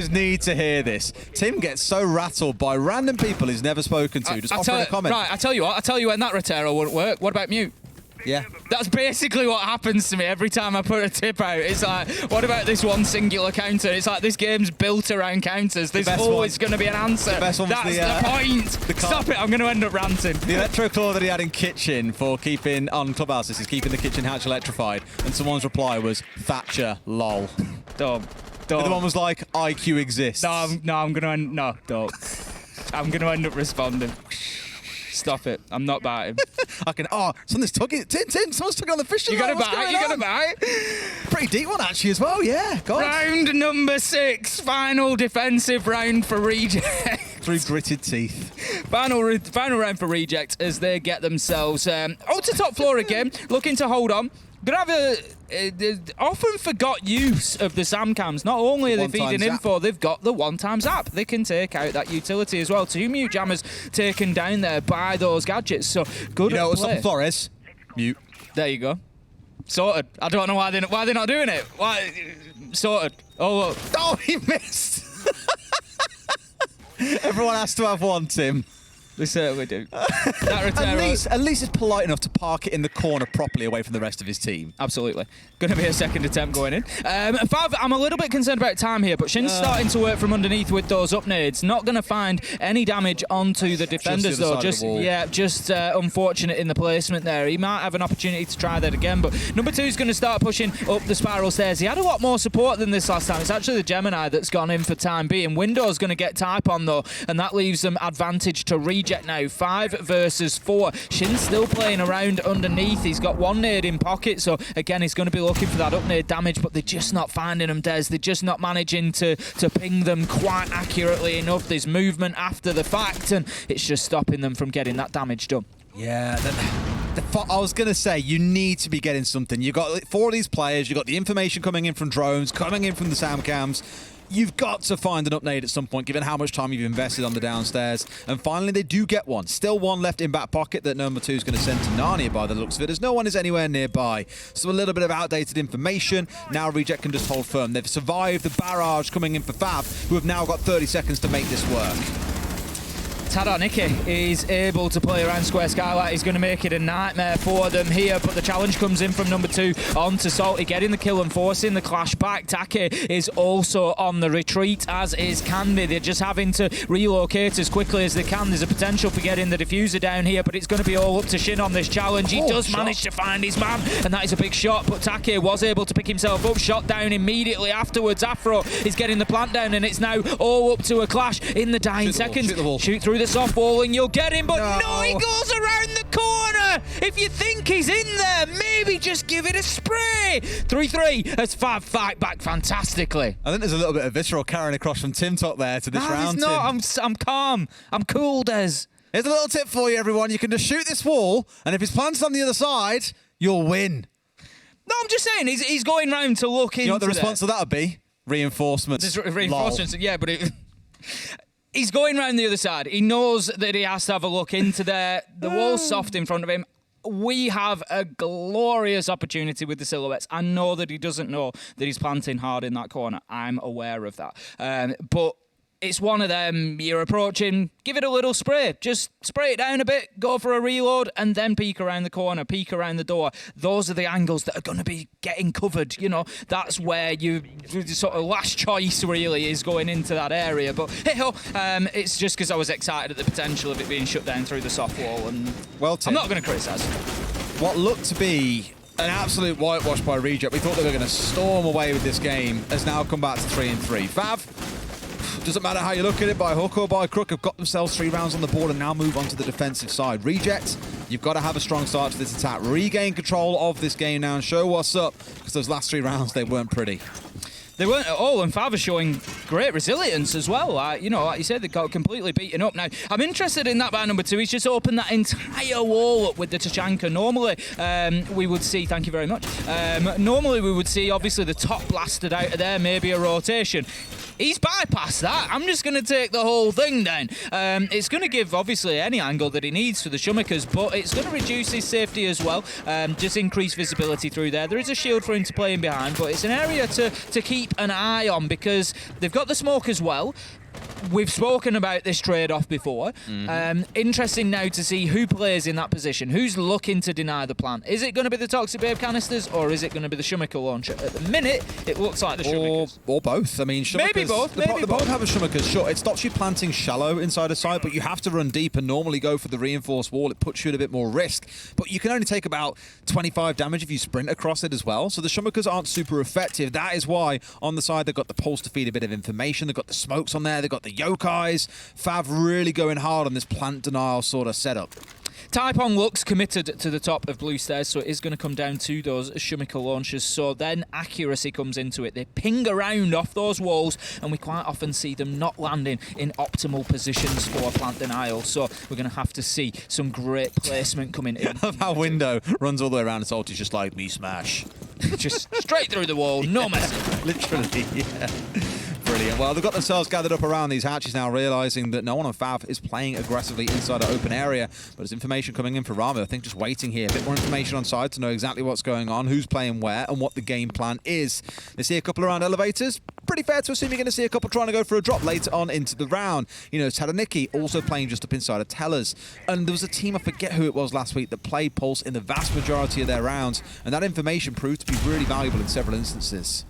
need to hear this. Tim gets so rattled by random people he's never spoken to, just offering a comment. Right, I tell you when that Rotero wouldn't work. What about mute? Yeah. That's basically what happens to me every time I put a tip out. It's like, what about this one singular counter? It's like this game's built around counters. There's always going to be an answer. That's the point. Stop it, I'm going to end up ranting. The electro claw that he had in kitchen for keeping on Clubhouses is keeping the kitchen hatch electrified. And someone's reply was, Thatcher, lol. Don't. The other one was like, IQ exists. Don't. I'm going to end up responding. Stop it. I'm not biting. Someone's tugging. Tim, someone's tugging on the fishing line. You got to bite. Pretty deep one, actually, as well, yeah. God. Round number 6. Final defensive round for Reject. Through gritted teeth. Final round for Reject as they get themselves out to top floor again, looking to hold on. Gonna have a often forgot use of the SAM cams. Not only are they feeding info, they've got the one-time zap. They can take out that utility as well. 2 mute jammers taken down there by those gadgets. So good. You know what's up, Flores? Mute. There you go. Sorted. I don't know why they're not doing it. Why? Sorted. Oh, look. Oh, he missed. Everyone has to have one, Tim. They certainly do. That at least it's polite enough to park it in the corner properly away from the rest of his team. Absolutely. Going to be a second attempt going in. FAV, I'm a little bit concerned about time here, but Shin's starting to work from underneath with those up nades. Not going to find any damage onto the defenders, though. Just unfortunate in the placement there. He might have an opportunity to try that again, but number 2 is going to start pushing up the spiral stairs. He had a lot more support than this last time. It's actually the Gemini that's gone in for time being. Window's going to get type on, though, and that leaves them advantage to Reject now. 5 versus 4. Shin's still playing around underneath. He's got 1 nade in pocket, so again, he's going to be looking for that up nade damage, but they're just not finding him, Des. They're just not managing to ping them quite accurately enough. There's movement after the fact, and it's just stopping them from getting that damage done. Yeah, I was going to say, you need to be getting something. You've got 4 of these players, you've got the information coming in from drones, coming in from the SAM cams. You've got to find an upnade at some point, given how much time you've invested on the downstairs. And finally, they do get one. Still 1 left in back pocket that number 2 is going to send to Narnia by the looks of it, as no one is anywhere nearby. So a little bit of outdated information. Now Reject can just hold firm. They've survived the barrage coming in for FAV, who have now got 30 seconds to make this work. Taraniki is able to play around Square Skylight. He's going to make it a nightmare for them here, but the challenge comes in from number 2 onto Salty, getting the kill and forcing the clash back. Take is also on the retreat, as is Candy. They're just having to relocate as quickly as they can. There's a potential for getting the diffuser down here, but it's going to be all up to Shin on this challenge. He does manage to find his man, and that is a big shot, but Take was able to pick himself up. Shot down immediately afterwards. Afro is getting the plant down, and it's now all up to a clash in the dying seconds. Shoot through the soft wall and you'll get him, but no, he goes around the corner. If you think he's in there, maybe just give it a spray. 3-3 as FAV fight back fantastically. I think there's a little bit of visceral carrying across from Tim Top there to this round. No, I'm calm. I'm cool, Des. Here's a little tip for you, everyone. You can just shoot this wall, and if it's planted on the other side, you'll win. No, I'm just saying, he's going round to look into. You know what the response to that would be? Reinforcements. Reinforcements, yeah, but he's going round the other side. He knows that he has to have a look into there. The wall's soft in front of him. We have a glorious opportunity with the silhouettes. I know that he doesn't know that he's planting hard in that corner. I'm aware of that. But it's one of them, you're approaching, give it a little spray. Just spray it down a bit, go for a reload, and then peek around the corner, peek around the door. Those are the angles that are going to be getting covered. You know, that's where you sort of last choice really is going into that area. But hey-ho, it's just because I was excited at the potential of it being shut down through the soft wall. And well, Tim, I'm not going to criticise. What looked to be an absolute whitewash by Reject, we thought they were going to storm away with this game, has now come back to 3-3. FAV, doesn't matter how you look at it, by hook or by crook, have got themselves 3 rounds on the board and now move on to the defensive side. Reject, you've got to have a strong start to this attack. Regain control of this game now and show what's up, because those last 3 rounds, they weren't pretty. They weren't at all, and FAV are showing great resilience as well. You know, like you said, they got completely beaten up. Now, I'm interested in that by number 2. He's just opened that entire wall up with the Tachanka. Normally, we would see, thank you very much, normally we would see, obviously, the top blasted out of there, maybe a rotation. He's bypassed that. I'm just going to take the whole thing then. It's going to give, obviously, any angle that he needs for the Shumikers, but it's going to reduce his safety as well. Just increase visibility through there. There is a shield for him to play in behind, but it's an area to keep an eye on because they've got the smoke as well. We've spoken about this trade-off before. Interesting now to see who plays in that position. Who's looking to deny the plant? Is it going to be the Toxic Babe canisters or is it going to be the Shumiker launcher? At the minute, it looks like the Shumikers. Or both. I mean, maybe both. Maybe both have a Shumikers. Sure, it stops you planting shallow inside a site, but you have to run deep and normally go for the reinforced wall. It puts you at a bit more risk. But you can only take about 25 damage if you sprint across it as well. So the Shumikers aren't super effective. That is why on the side they've got the pulse to feed a bit of information. They've got the smokes on there. They've got the yokais. FAV really going hard on this plant denial sort of setup. Taipong looks committed to the top of blue stairs, so it is going to come down to those Shumica launchers. So then accuracy comes into it. They ping around off those walls, and we quite often see them not landing in optimal positions for plant denial. So we're going to have to see some great placement coming in. Our window runs all the way around, and Salty's just like, me smash. Just straight through the wall, no messing. Literally, yeah. Brilliant. Well, they've got themselves gathered up around these hatches now, realising that no one on FAV is playing aggressively inside an open area. But there's information coming in for Rama. I think just waiting here. A bit more information on side to know exactly what's going on, who's playing where, and what the game plan is. They see a couple around elevators. Pretty fair to assume you're going to see a couple trying to go for a drop later on into the round. You know, Tadaniki also playing just up inside of Tellers. And there was a team, I forget who it was last week, that played Pulse in the vast majority of their rounds. And that information proved to be really valuable in several instances.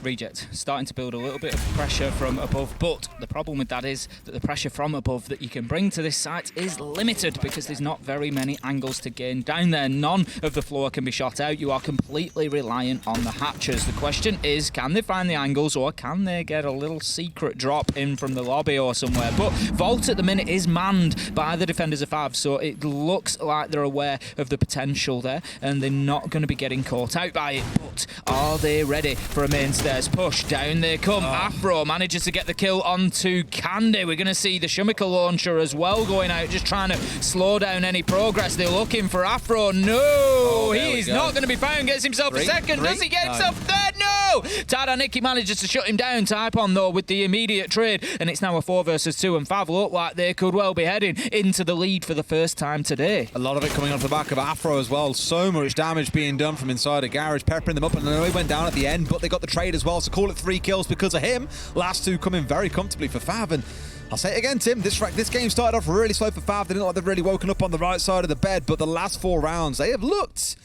Reject starting to build a little bit of pressure from above, but the problem with that is that the pressure from above that you can bring to this site is limited because there's not very many angles to gain down there. None of the floor can be shot out. You are completely reliant on the hatches. The question is, can they find the angles, or can they get a little secret drop in from the lobby or somewhere? But Vault at the minute is manned by the defenders of FAV, so it looks like they're aware of the potential there and they're not going to be getting caught out by it. But are they ready for a main stairs push? Down they come. Afro manages to get the kill onto Candy. We're going to see the Shumica launcher as well going out, just trying to slow down any progress. They're looking for Afro. No, he's not going to be found. Gets himself a second. Does he get himself third? No! Tadaniki manages to shut him down. Taipon, though, with the immediate trade, and it's now a 4 versus 2, and FAV look like they could well be heading into the lead for the first time today. A lot of it coming off the back of Afro as well. So much damage being done from inside a garage, peppering them up, and I know he went down at the end, but they got the trade as well, so call it 3 kills because of him. Last 2 coming very comfortably for FAV, and I'll say it again, Tim, this game started off really slow for FAV. They didn't look like they've really woken up on the right side of the bed, but the last 4 rounds, they have looked,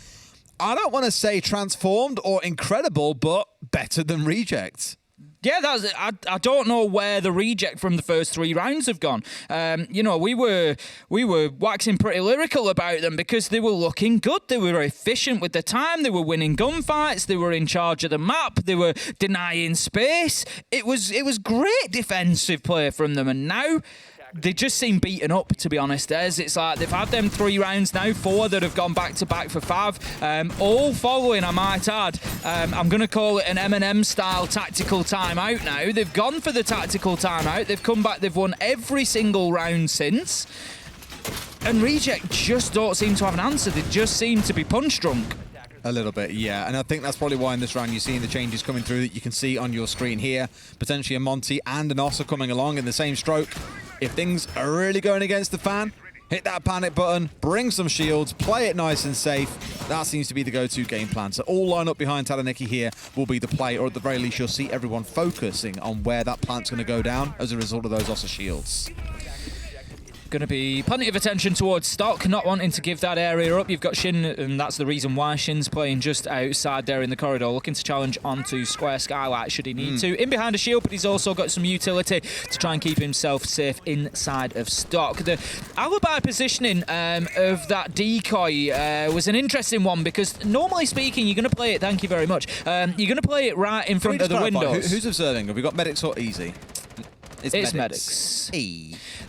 I don't want to say transformed or incredible, but better than Reject. Yeah, I don't know where the reject from the first 3 rounds have gone. You know, we were waxing pretty lyrical about them because they were looking good. They were efficient with the time. They were winning gunfights. They were in charge of the map. They were denying space. It was great defensive play from them, and now they just seem beaten up, to be honest. It's like they've had them 3 rounds now, 4 that have gone back-to-back for FAV, all following, I might add, I'm going to call it an M&M-style tactical timeout now. They've gone for the tactical timeout. They've come back. They've won every single round since. And Reject just don't seem to have an answer. They just seem to be punch-drunk. A little bit, yeah. And I think that's probably why in this round you're seeing the changes coming through that you can see on your screen here. Potentially a Monty and an Ossa coming along in the same stroke. If things are really going against the fan, hit that panic button, bring some shields, play it nice and safe. That seems to be the go-to game plan. So all line up behind Tadaniki here will be the play, or at the very least you'll see everyone focusing on where that plant's going to go down as a result of those Ossa shields. Going to be plenty of attention towards Stock, not wanting to give that area up. You've got Shin, and that's the reason why Shin's playing just outside there in the corridor, looking to challenge onto Square Skylight should he need to. In behind a shield, but he's also got some utility to try and keep himself safe inside of Stock. The alibi positioning of that decoy was an interesting one because normally speaking, you're going to play it, thank you very much, you're going to play it right in front of the windows. Who's observing? Have we got medics or easy? It's medics.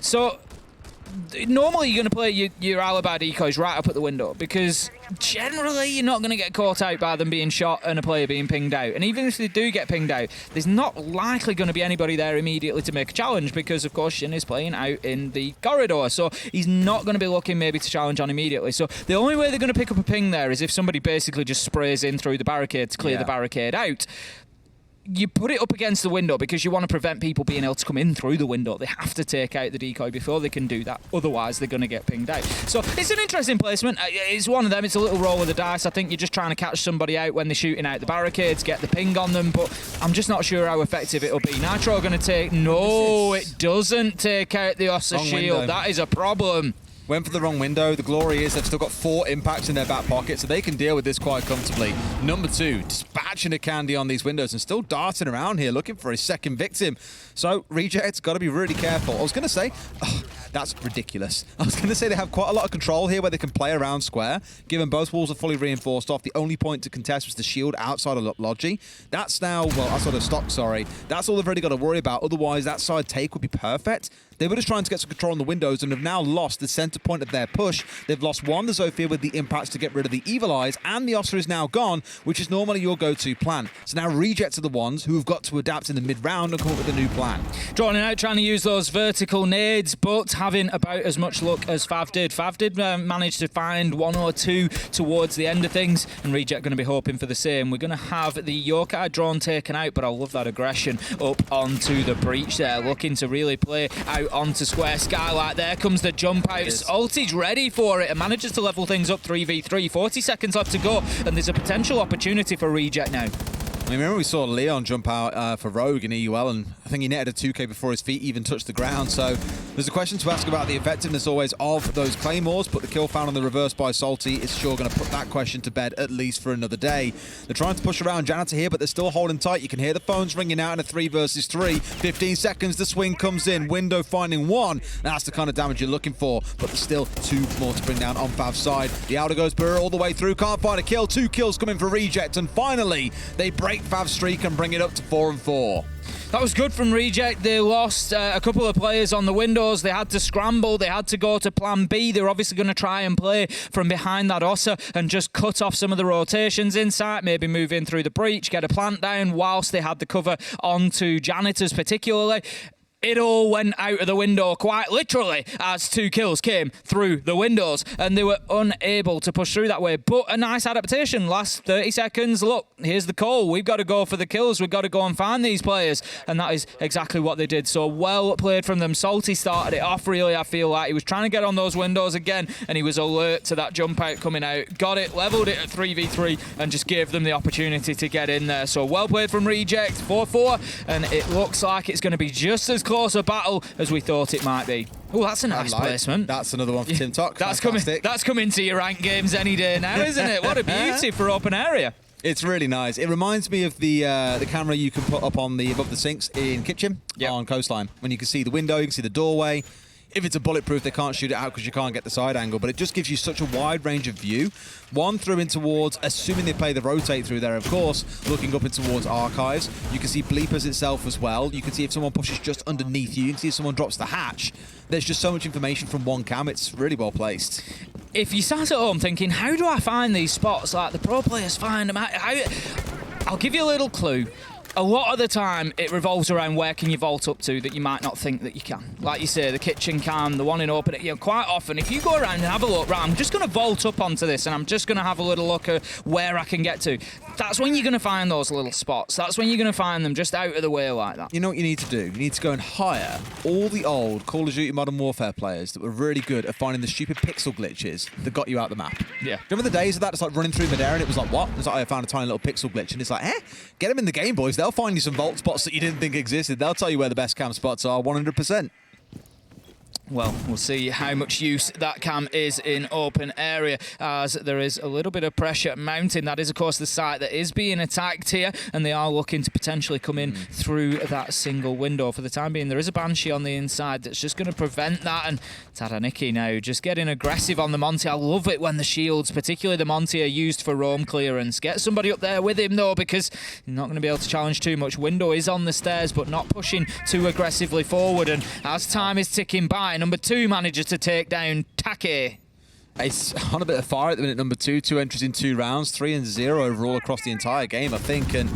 So normally you're going to play your alibi decoys right up at the window because generally you're not going to get caught out by them being shot and a player being pinged out. And even if they do get pinged out, there's not likely going to be anybody there immediately to make a challenge because, of course, Shin is playing out in the corridor. So he's not going to be looking maybe to challenge on immediately. So the only way they're going to pick up a ping there is if somebody basically just sprays in through the barricade to clear the barricade out. You put it up against the window because you want to prevent people being able to come in through the window. They have to take out the decoy before they can do that. Otherwise, they're going to get pinged out. So it's an interesting placement. It's one of them. It's a little roll of the dice. I think you're just trying to catch somebody out when they're shooting out the barricades, get the ping on them, but I'm just not sure how effective it'll be. Nitro going to take... No, it doesn't take out the Ossa shield. Window. That is a problem. Went for the wrong window. The glory is they've still got 4 impacts in their back pocket, so they can deal with this quite comfortably. Number 2, dispatching a Candy on these windows and still darting around here looking for his second victim. So Reject's got to be really careful. I was going to say, that's ridiculous. I was going to say they have quite a lot of control here where they can play around square. Given both walls are fully reinforced off, the only point to contest was the shield outside of Logi. That's now, well, outside of Stock, sorry. That's all they've really got to worry about. Otherwise, that side take would be perfect. They were just trying to get some control on the windows and have now lost the center point of their push. They've lost one, the Zofia with the impacts to get rid of the Evil Eyes, and the Ossa is now gone, which is normally your go-to plan. So now Reject are the ones who have got to adapt in the mid-round and come up with a new plan. Drawing out, trying to use those vertical nades, but having about as much luck as FAV did. FAV did manage to find one or two towards the end of things, and Reject going to be hoping for the same. We're going to have the Yokai drone taken out, but I love that aggression up onto the breach there, looking to really play out onto Square Skylight. There comes the jump out. Salty's ready for it and manages to level things up 3v3. 40 seconds left to go, and there's a potential opportunity for Reject now. I mean, remember we saw Leon jump out for Rogue in EUL, and I think he netted a 2k before his feet even touched the ground. So there's a question to ask about the effectiveness always of those Claymores, but the kill found on the reverse by Salty is sure going to put that question to bed at least for another day. They're trying to push around Janitor here, but they're still holding tight. You can hear the phones ringing out in a 3 versus 3. 15 seconds, the swing comes in. Window finding one. That's the kind of damage you're looking for, but there's still 2 more to bring down on Fav's side. The outer goes Burr all the way through. Can't find a kill. 2 kills coming for Reject, and finally they break Fav's streak and bring it up to 4-4. That was good from Reject. They lost a couple of players on the windows. They had to scramble. They had to go to plan B. They're obviously going to try and play from behind that Ossa and just cut off some of the rotations inside, maybe move in through the breach, get a plant down whilst they had the cover onto Janitors particularly. It all went out of the window quite literally as 2 kills came through the windows, and they were unable to push through that way. But a nice adaptation. Last 30 seconds, look, here's the call. We've got to go for the kills. We've got to go and find these players, and that is exactly what they did. So well played from them. Salty started it off, really. I feel like he was trying to get on those windows again, and he was alert to that jump out coming out. Got it, leveled it at 3v3, and just gave them the opportunity to get in there. So well played from Reject, 4-4, and it looks like it's going to be just as close a battle as we thought it might be. Oh, that's a nice placement. That's another one for Tim Tok. That's coming to your ranked games any day now, isn't it? What a beauty for open area. It's really nice. It reminds me of the camera you can put up on the above the sinks in Kitchen on Coastline, when you can see the window, you can see the doorway. If it's a bulletproof, they can't shoot it out because you can't get the side angle, but it just gives you such a wide range of view. One through in towards, assuming they play the rotate through there, of course, looking up in towards archives. You can see bleepers itself as well. You can see if someone pushes just underneath you. You can see if someone drops the hatch. There's just so much information from one cam. It's really well placed. If you sat at home thinking, how do I find these spots like the pro players find them? I'll give you a little clue. A lot of the time, it revolves around where can you vault up to that you might not think that you can. Like you say, the kitchen cam, the one in open, quite often, if you go around and have a look, right, I'm just going to vault up onto this and I'm just going to have a little look at where I can get to. That's when you're going to find those little spots. That's when you're going to find them just out of the way like that. You know what you need to do? You need to go and hire all the old Call of Duty Modern Warfare players that were really good at finding the stupid pixel glitches that got you out the map. Yeah. Remember the days of that? It's like running through midair and it was like, what? It's like, I found a tiny little pixel glitch, and it's like, get them in the game, boys. They'll find you some vault spots that you didn't think existed. They'll tell you where the best cam spots are 100%. Well, we'll see how much use that cam is in open area, as there is a little bit of pressure mounting. That is, of course, the site that is being attacked here, and they are looking to potentially come in through that single window. For the time being, there is a Banshee on the inside that's just going to prevent that, and Taraniki now just getting aggressive on the Monty. I love it when the shields, particularly the Monty, are used for roam clearance. Get somebody up there with him, though, because you're not going to be able to challenge too much. Window is on the stairs, but not pushing too aggressively forward, and as time is ticking by, number 2 manages to take down Take. It's on a bit of fire at the minute, number 2. 2 entries in 2 rounds, 3-0 overall across the entire game, I think, and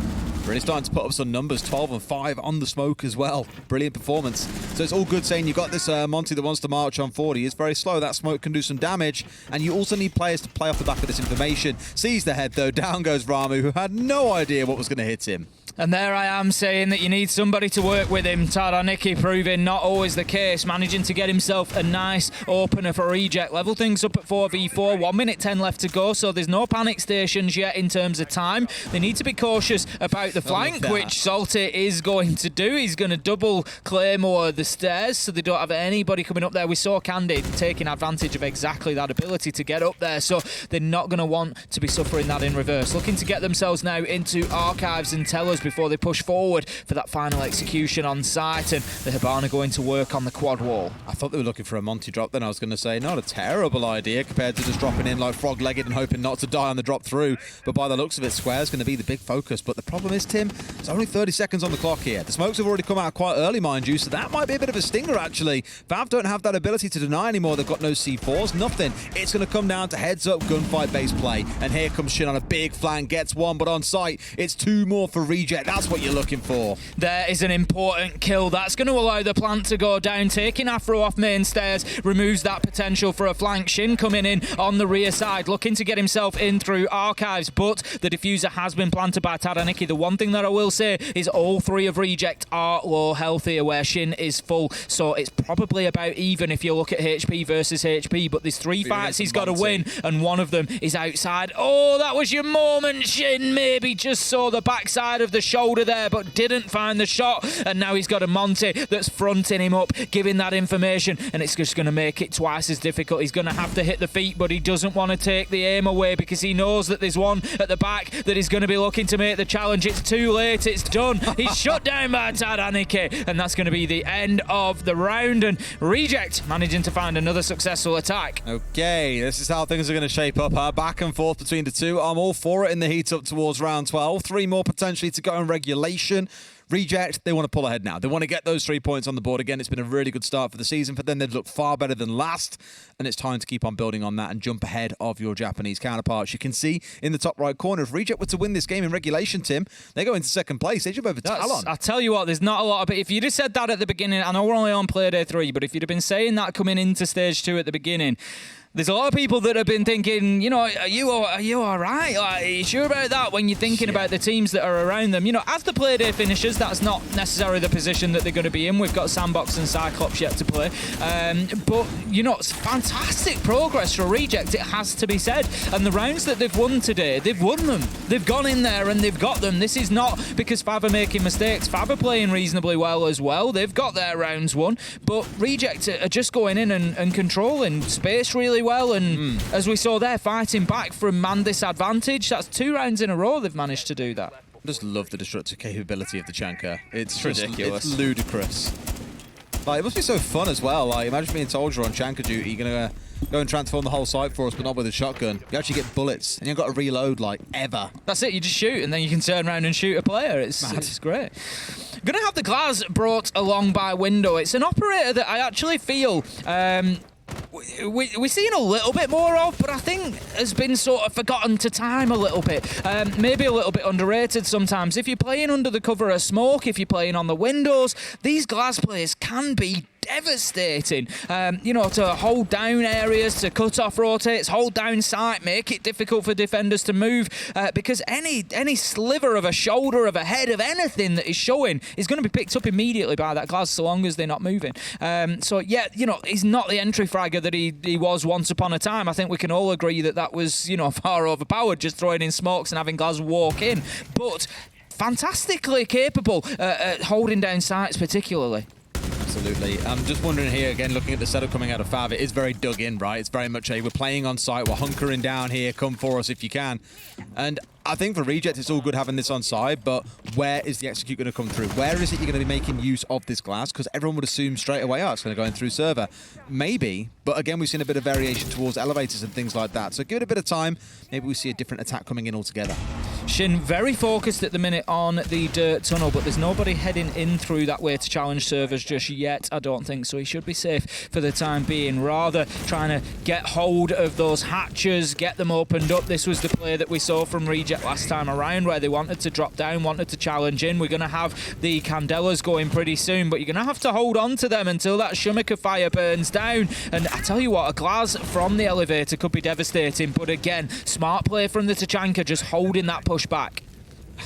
really starting to put up some numbers, 12 and 5 on the smoke as well. Brilliant performance. So it's all good saying you've got this Monty that wants to march on 40. It's very slow. That smoke can do some damage, and you also need players to play off the back of this information. Sees the head, though. Down goes Ramu, who had no idea what was going to hit him. And there I am saying that you need somebody to work with him. Taraniki proving not always the case, managing to get himself a nice opener for Reject. Level things up at 4v4, 1 minute 10 left to go, so there's no panic stations yet in terms of time. They need to be cautious about the flank, which Salty is going to do. He's going to double Claymore the stairs, so they don't have anybody coming up there. We saw Candid taking advantage of exactly that ability to get up there, so they're not going to want to be suffering that in reverse. Looking to get themselves now into archives and tellers before they push forward for that final execution on site, and the Hibana going to work on the quad wall. I thought they were looking for a Monty drop then. I was going to say, not a terrible idea compared to just dropping in like frog-legged and hoping not to die on the drop through. But by the looks of it, Square's going to be the big focus. But the problem is, Tim, it's only 30 seconds on the clock here. The smokes have already come out quite early, mind you, so that might be a bit of a stinger, actually. FAV don't have that ability to deny anymore. They've got no C4s, nothing. It's going to come down to heads-up gunfight-based play. And here comes Shin on a big flank, gets one, but on site, it's two more for Reject. That's what you're looking for. There is an important kill. That's going to allow the plant to go down, taking Afro off main stairs, removes that potential for a flank. Shin coming in on the rear side, looking to get himself in through Archives, but the diffuser has been planted by Taraniki. The one thing that I will say is all three of Reject are low health here, where Shin is full, so it's probably about even if you look at HP versus HP, but there's three fights he's got to win, and one of them is outside. Oh, that was your moment, Shin. Maybe just saw the backside of the shoulder there, but didn't find the shot, and now he's got a Monty that's fronting him up, giving that information, and it's just going to make it twice as difficult. He's going to have to hit the feet, but he doesn't want to take the aim away because he knows that there's one at the back that is going to be looking to make the challenge. It's too late. It's done. He's shut down by Taraniki, and that's going to be the end of the round, and Reject managing to find another successful attack. Okay, this is how things are going to shape up. Back and forth between the two. I'm all for it in the heat up towards round 12. 3 more potentially to go in regulation. Reject, they want to pull ahead now. They want to get those 3 points on the board. Again, it's been a really good start for the season for them. They've looked far better than last, and it's time to keep on building on that and jump ahead of your Japanese counterparts. You can see in the top right corner, if Reject were to win this game in regulation, Tim, they go into second place. They jump over Talon. I just love the destructive capability of the Chanka. It's ridiculous. It's ludicrous. Like, it must be so fun as well. Like, imagine being told you're on Chanka duty, you're gonna go and transform the whole site for us, but not with a shotgun. You actually get bullets, and you've got to reload like ever. That's it, you just shoot, and then you can turn around and shoot a player. It's great. Gonna have the glass brought along by Window. It's an operator that I actually feel we're seeing a little bit more of, but I think has been sort of forgotten to time a little bit. Maybe a little bit underrated sometimes. If you're playing under the cover of smoke, if you're playing on the windows, these glass players can be devastating, you know, to hold down areas, to cut off rotates, hold down sight, make it difficult for defenders to move, because any sliver of a shoulder, of a head, of anything that is showing is going to be picked up immediately by that glass so long as they're not moving. So yeah, you know, he's not the entry fragger that he was once upon a time. I think we can all agree that that was, you know, far overpowered, just throwing in smokes and having glass walk in, but fantastically capable at holding down sights particularly. Absolutely. I'm just wondering here, again, looking at the setup coming out of FAV, it is very dug in, right? It's very much a, we're playing on site, we're hunkering down here, come for us if you can. And I think for Reject, it's all good having this on side, but where is the execute going to come through? Where is it you're going to be making use of this glass? Because everyone would assume straight away, oh, it's going to go in through server. Maybe, but again, we've seen a bit of variation towards elevators and things like that. So give it a bit of time. Maybe we see a different attack coming in altogether. Shin very focused at the minute on the dirt tunnel, but there's nobody heading in through that way to challenge servers just yet, I don't think, so he should be safe for the time being. Rather trying to get hold of those hatches, get them opened up. This was the play that we saw from Reject last time around, where they wanted to drop down, wanted to challenge in. We're going to have the Candelas going pretty soon, but you're going to have to hold on to them until that Shumaka fire burns down. And I tell you what, a glass from the elevator could be devastating, but again, smart play from the Tachanka, just holding that push back.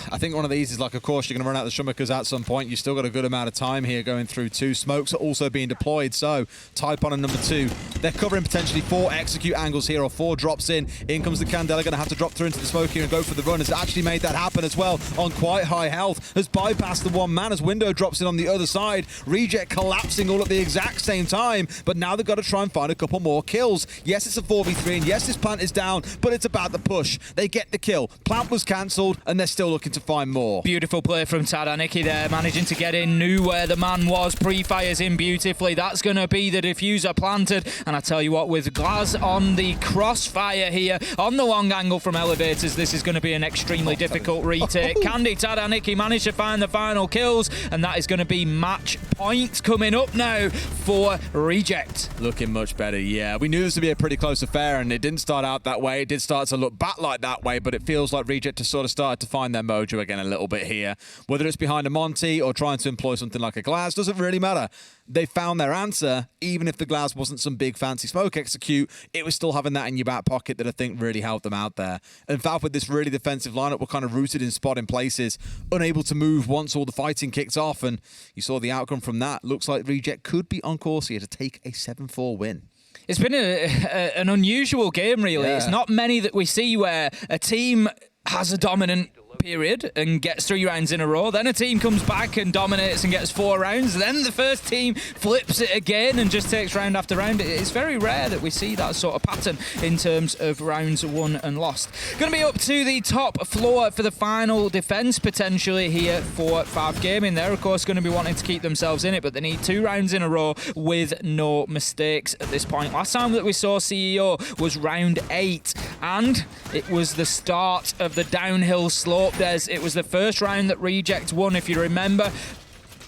I think one of these is like, of course, you're going to run out the Shumakas at some point. You've still got a good amount of time here going through 2. Smokes are also being deployed, so type on a number 2. They're covering potentially 4 execute angles here, or 4 drops in. In comes the Candela, going to have to drop through into the smoke here and go for the run. Has actually made that happen as well on quite high health. Has bypassed the one man as Window drops in on the other side. Reject collapsing all at the exact same time, but now they've got to try and find a couple more kills. Yes, it's a 4v3, and yes, this plant is down, but it's about the push. They get the kill. Plant was cancelled, and they're still looking looking to find more. Beautiful play from Tadaniki there, managing to get in, knew where the man was, pre-fires in beautifully. That's going to be the diffuser planted. And I tell you what, with Glaz on the crossfire here, on the long angle from elevators, this is going to be an extremely difficult retake. Candy Tadaniki managed to find the final kills, and that is going to be match point coming up now for Reject. Looking much better, yeah. We knew this would be a pretty close affair, and it didn't start out that way. It did start to look back like that way, but it feels like Reject has sort of started to find their mojo again a little bit here. Whether it's behind a Monty or trying to employ something like a Glaz, doesn't really matter. They found their answer. Even if the Glaz wasn't some big fancy smoke execute, it was still having that in your back pocket that I think really helped them out there. And FAV with this really defensive lineup were kind of rooted in spot in places, unable to move once all the fighting kicked off, and you saw the outcome from that. Looks like Reject could be on course here to take a 7-4 win. It's been an unusual game, really. Yeah. It's not many that we see where a team has a dominant period and gets 3 rounds in a row, then a team comes back and dominates and gets 4 rounds, then the first team flips it again and just takes round after round. It's very rare that we see that sort of pattern in terms of rounds won and lost. Going to be up to the top floor for the final defense potentially here for FAV Gaming. They're of course going to be wanting to keep themselves in it, but they need 2 rounds in a row with no mistakes at this point. Last time that we saw CEO was round 8, and it was the start of the downhill slope. It was the first round that Reject won, if you remember.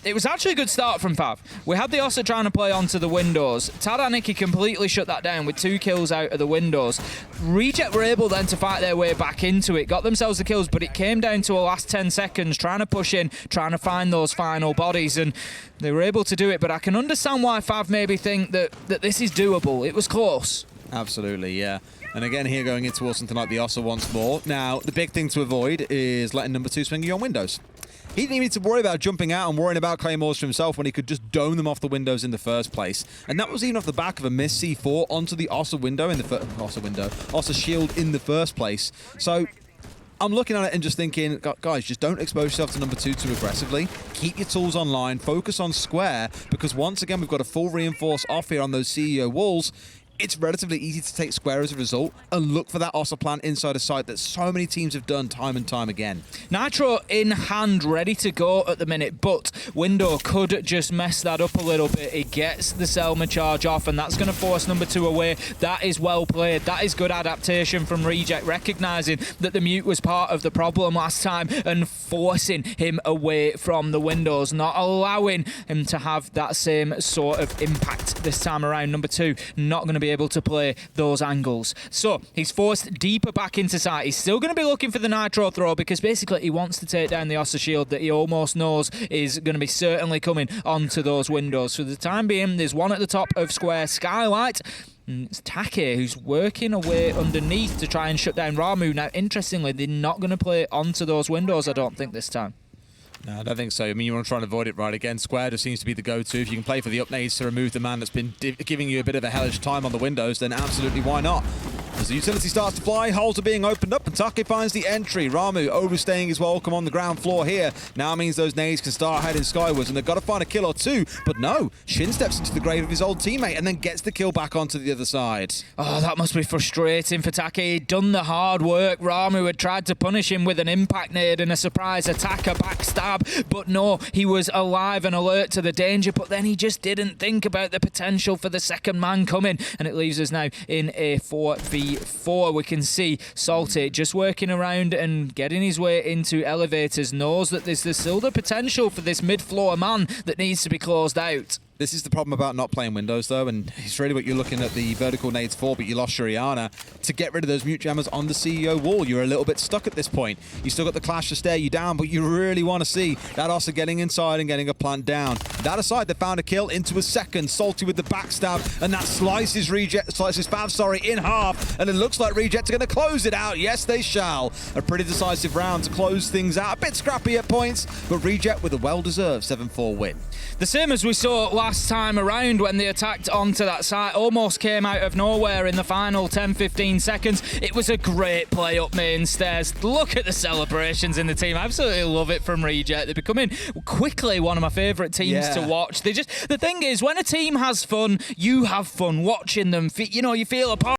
It was actually a good start from FAV. We had the Ossa trying to play onto the windows. Tadaniki completely shut that down with 2 kills out of the windows. Reject were able then to fight their way back into it, got themselves the kills, but it came down to a last 10 seconds, trying to push in, trying to find those final bodies, and they were able to do it. But I can understand why FAV maybe think that this is doable. It was close. Absolutely, yeah. And again, here going into something like the Ossa once more. Now, the big thing to avoid is letting number 2 swing you on windows. He didn't even need to worry about jumping out and worrying about claymores for himself when he could just dome them off the windows in the first place. And that was even off the back of a missed C4 onto the Ossa window in the Ossa shield in the first place. So I'm looking at it and just thinking, guys, just don't expose yourself to number 2 too aggressively. Keep your tools online, focus on square, because once again, we've got a full reinforce off here on those CEO walls. It's relatively easy to take square as a result and look for that Ossa plant inside a site that so many teams have done time and time again. Nitro in hand, ready to go at the minute, but Window could just mess that up a little bit. It gets the Selma charge off, and that's going to force number 2 away. That is well played. That is good adaptation from Reject, recognising that the mute was part of the problem last time and forcing him away from the windows, not allowing him to have that same sort of impact this time around. Number 2 not going to be able to play those angles. So he's forced deeper back into sight. He's still going to be looking for the Nitro throw because basically he wants to take down the Ossa shield that he almost knows is going to be certainly coming onto those windows. For the time being, there's one at the top of square Skylight. And it's Take who's working away underneath to try and shut down Ramu. Now, interestingly, they're not going to play onto those windows, I don't think, this time. No, I don't think so. I mean, you want to try and avoid it right again. Square just seems to be the go-to. If you can play for the upnades to remove the man that's been giving you a bit of a hellish time on the windows, then absolutely why not? As the utility starts to fly, holes are being opened up, and Take finds the entry. Ramu overstaying his welcome on the ground floor here. Now means those nades can start heading skywards, and they've got to find a kill or 2. But no, Shin steps into the grave of his old teammate and then gets the kill back onto the other side. Oh, that must be frustrating for Take. He'd done the hard work. Ramu had tried to punish him with an impact nade and a surprise attack, a backstab, but no, he was alive and alert to the danger, but then he just didn't think about the potential for the second man coming, and it leaves us now in a 4v4. We can see Salty just working around and getting his way into elevators, knows that there's still the potential for this mid-floor man that needs to be closed out. This is the problem about not playing windows, though, and it's really what you're looking at the vertical nades for, but you lost Shuriana. To get rid of those mute jammers on the CEO wall, you're a little bit stuck at this point. You still got the clash to stare you down, but you really want to see that Ossa getting inside and getting a plant down. That aside, they found a kill into a second. Salty with the backstab, and that slices FAV, in half, and it looks like Reject are going to close it out. Yes, they shall. A pretty decisive round to close things out. A bit scrappy at points, but Reject with a well-deserved 7-4 win. The same as we saw last time around when they attacked onto that site, almost came out of nowhere in the final 10-15 seconds. It was a great play up main stairs. Look at the celebrations in the team. I absolutely love it from Reject. They're becoming quickly one of my favourite teams to watch. The thing is, when a team has fun, you have fun watching them. You know, you feel a part